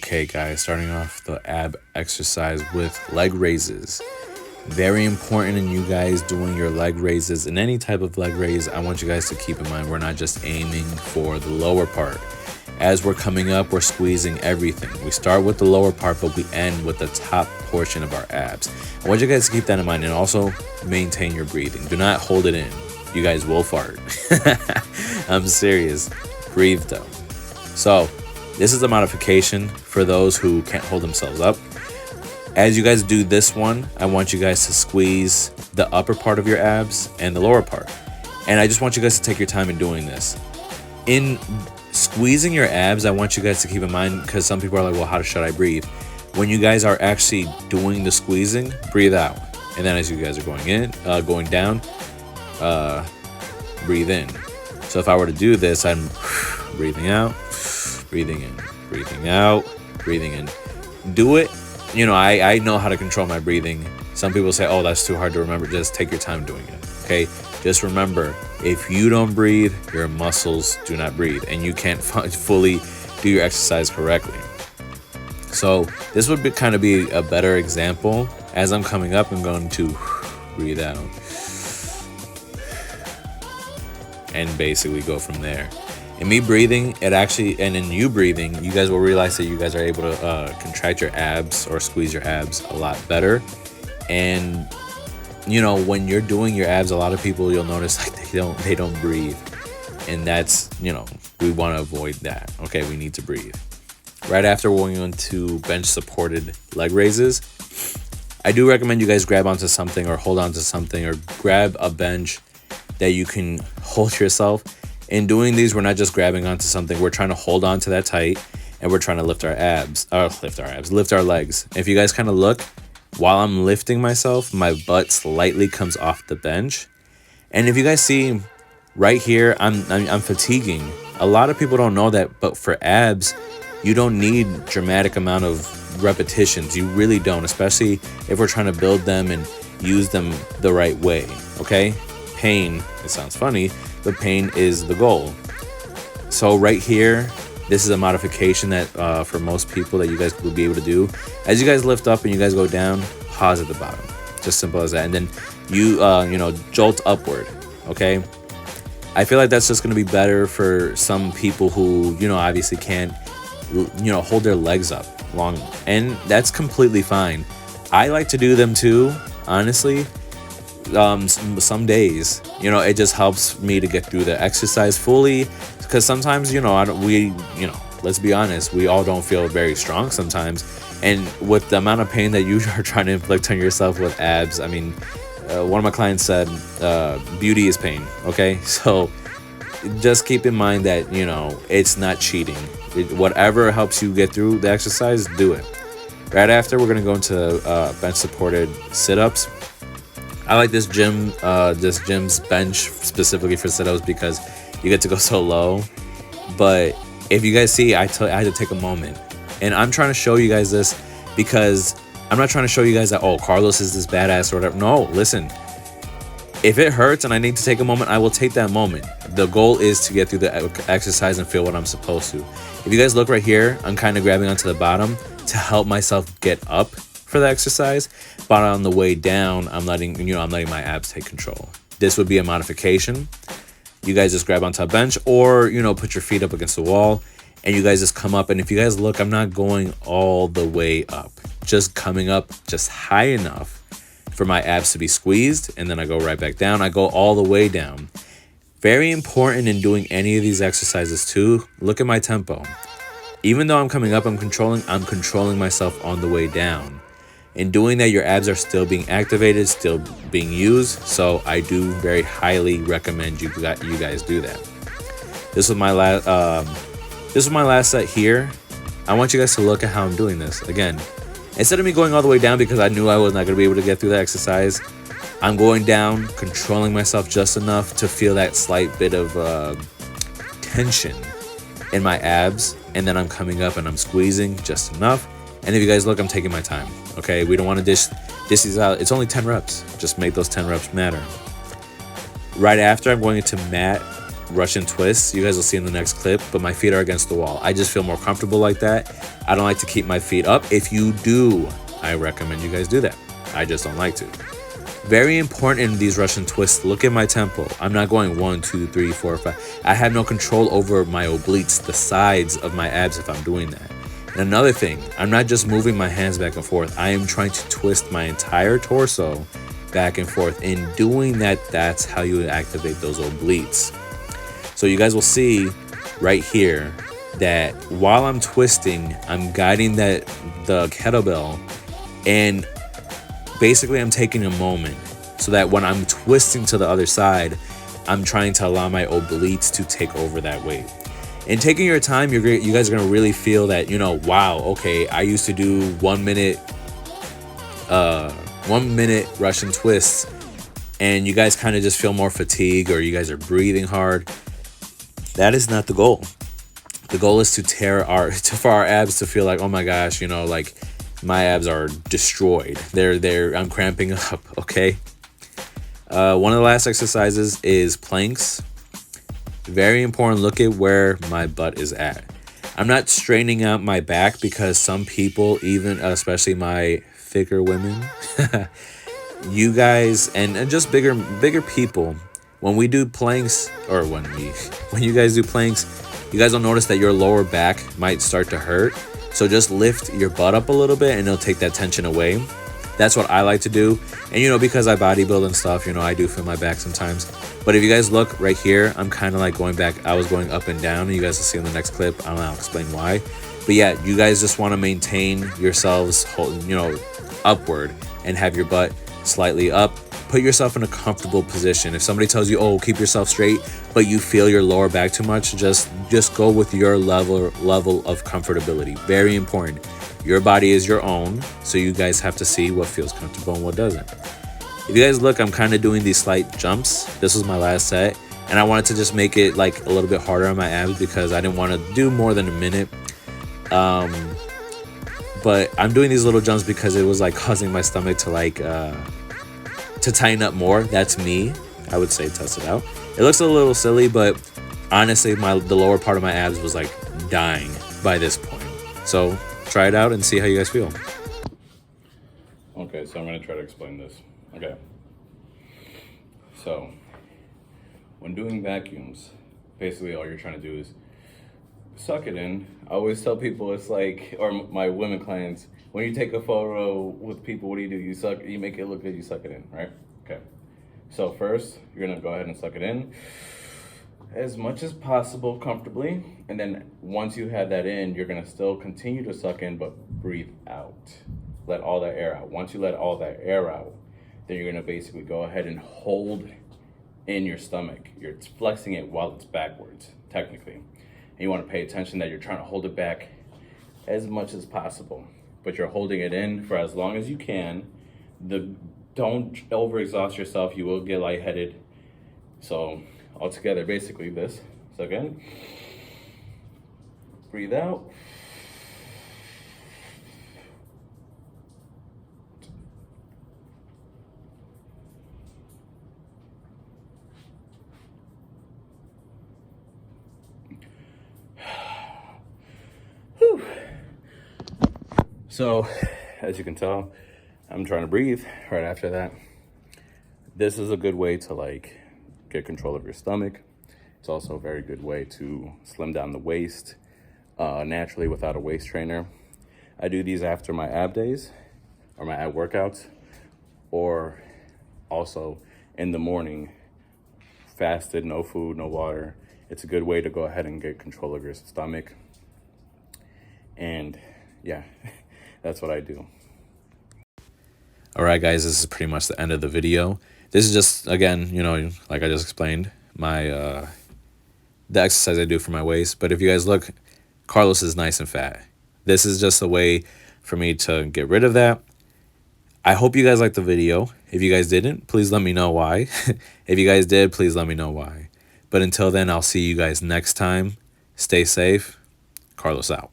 Okay, guys, starting off the ab exercise with leg raises. Very important in you guys doing your leg raises. In any type of leg raise, I want you guys to keep in mind we're not just aiming for the lower part. As we're coming up, we're squeezing everything. We start with the lower part, but we end with the top portion of our abs. I want you guys to keep that in mind and also maintain your breathing. Do not hold it in. You guys will fart. I'm serious. Breathe though. So, this is a modification for those who can't hold themselves up. As you guys do this one, I want you guys to squeeze the upper part of your abs and the lower part. And I just want you guys to take your time in doing this. In squeezing your abs, I want you guys to keep in mind, because some people are like, well, how should I breathe? When you guys are actually doing the squeezing, breathe out. And then as you guys are going down, breathe in. So if I were to do this, I'm breathing out, breathing in, breathing out, breathing in. Do it. You know, I know how to control my breathing. Some people say, oh, that's too hard to remember. Just take your time doing it, okay? Just remember, if you don't breathe, your muscles do not breathe, and you can't fully do your exercise correctly. So this would kind of be a better example. As I'm coming up, I'm going to breathe out and basically go from there. In me breathing, and in you breathing, you guys will realize that you guys are able to contract your abs or squeeze your abs a lot better. And you know, when you're doing your abs, a lot of people, you'll notice like they don't breathe, and that's, you know, we want to avoid that. Okay, we need to breathe. Right after, we're going to bench supported leg raises. I do recommend you guys grab onto something or hold onto something, or grab a bench that you can hold yourself. In doing these, we're not just grabbing onto something, we're trying to hold on to that tight, and we're trying to lift our legs. If you guys kind of look, while I'm lifting myself, my butt slightly comes off the bench. And if you guys see right here, I'm fatiguing. A lot of people don't know that, but for abs, you don't need dramatic amount of repetitions. You really don't, especially if we're trying to build them and use them the right way, okay? Pain, it sounds funny, but pain is the goal. So right here, this is a modification that for most people that you guys will be able to do. As you guys lift up and you guys go down, pause at the bottom. Just simple as that. And then you jolt upward, okay? I feel like that's just going to be better for some people who, you know, obviously can't, you know, hold their legs up long. And that's completely fine. I like to do them too, honestly. Some days, you know, it just helps me to get through the exercise fully, because sometimes, you know, let's be honest, we all don't feel very strong sometimes, and with the amount of pain that you are trying to inflict on yourself with abs, I mean, one of my clients said beauty is pain, okay? So just keep in mind that, you know, it's not cheating. Whatever helps you get through the exercise, do it. Right after, we're going to go into bench supported sit-ups. I like this gym's bench specifically for sit-ups because you get to go so low. But if you guys see, I had to take a moment. And I'm trying to show you guys this because I'm not trying to show you guys that, oh, Carlos is this badass or whatever. No, listen. If it hurts and I need to take a moment, I will take that moment. The goal is to get through the exercise and feel what I'm supposed to. If you guys look right here, I'm kind of grabbing onto the bottom to help myself get up for the exercise, but on the way down, I'm letting my abs take control. This would be a modification. You guys just grab onto a bench, or, you know, put your feet up against the wall, and you guys just come up. And if you guys look, I'm not going all the way up, just coming up just high enough for my abs to be squeezed, and then I go right back down. I go all the way down. Very important in doing any of these exercises too, look at my tempo. Even though I'm coming up, I'm controlling myself on the way down. In doing that, your abs are still being activated, still being used. So I do very highly recommend you guys do that. This was my last set here. I want you guys to look at how I'm doing this. Again, instead of me going all the way down because I knew I was not going to be able to get through the exercise, I'm going down, controlling myself just enough to feel that slight bit of tension in my abs, and then I'm coming up and I'm squeezing just enough. And if you guys look, I'm taking my time, okay? We don't want to dish these out. It's only 10 reps. Just make those 10 reps matter. Right after, I'm going into mat Russian twists. You guys will see in the next clip, but my feet are against the wall. I just feel more comfortable like that. I don't like to keep my feet up. If you do, I recommend you guys do that. I just don't like to. Very important in these Russian twists, look at my tempo. I'm not going 1, 2, 3, 4, 5. I have no control over my obliques, the sides of my abs if I'm doing that. And another thing, I'm not just moving my hands back and forth. I am trying to twist my entire torso back and forth. In doing that, that's how you activate those obliques. So you guys will see right here that while I'm twisting, I'm guiding the kettlebell, and basically I'm taking a moment so that when I'm twisting to the other side, I'm trying to allow my obliques to take over that weight. And taking your time, you guys are gonna really feel that, you know, wow, okay, I used to do 1 minute Russian twists, and you guys kind of just feel more fatigue, or you guys are breathing hard. That is not the goal. The goal is for our abs to feel like, oh my gosh, you know, like my abs are destroyed. I'm cramping up, okay? One of the last exercises is planks. Very important, look at where my butt is at. I'm not straightening out my back because some people, even especially my thicker women, you guys, and just bigger people, when we do planks, or when you guys do planks, you guys will notice that your lower back might start to hurt. So just lift your butt up a little bit and it'll take that tension away. That's what I like to do. And you know, because I bodybuild and stuff, you know, I do feel my back sometimes. But if you guys look right here, I'm kind of like going back. I was going up and down, and you guys will see in the next clip. I don't know, I'll explain why. But yeah, you guys just want to maintain yourselves, you know, upward, and have your butt slightly up. Put yourself in a comfortable position. If somebody tells you, oh, keep yourself straight, but you feel your lower back too much, just go with your level of comfortability. Very important. Your body is your own, so you guys have to see what feels comfortable and what doesn't. If you guys look, I'm kind of doing these slight jumps. This was my last set, and I wanted to just make it like a little bit harder on my abs because I didn't want to do more than a minute. But I'm doing these little jumps because it was like causing my stomach to like to tighten up more. That's me. I would say test it out. It looks a little silly, but honestly, the lower part of my abs was like dying by this point. So try it out and see how you guys feel. Okay, so I'm gonna try to explain this. Okay. So when doing vacuums, basically all you're trying to do is suck it in. I always tell people it's like, or my women clients, when you take a photo with people, what do? You make it look good, you suck it in, right? Okay. So first, you're gonna go ahead and suck it in as much as possible comfortably. And then once you have that in, you're gonna still continue to suck in, but breathe out. Let all that air out. Once you let all that air out, then you're gonna basically go ahead and hold in your stomach. You're flexing it while it's backwards, technically. And you wanna pay attention that you're trying to hold it back as much as possible, but you're holding it in for as long as you can. Don't overexhaust yourself, you will get lightheaded. So altogether, basically this. So again, breathe out. Whew. So, as you can tell, I'm trying to breathe right after that. This is a good way to like get control of your stomach. It's also a very good way to slim down the waist naturally without a waist trainer. I do these after my ab days or my ab workouts, or also in the morning, fasted, no food, no water. It's a good way to go ahead and get control of your stomach. And yeah, that's what I do. All right, guys, this is pretty much the end of the video. This is just, again, you know, like I just explained, my the exercise I do for my waist. But if you guys look, Carlos is nice and fat. This is just a way for me to get rid of that. I hope you guys liked the video. If you guys didn't, please let me know why. If you guys did, please let me know why. But until then, I'll see you guys next time. Stay safe. Carlos out.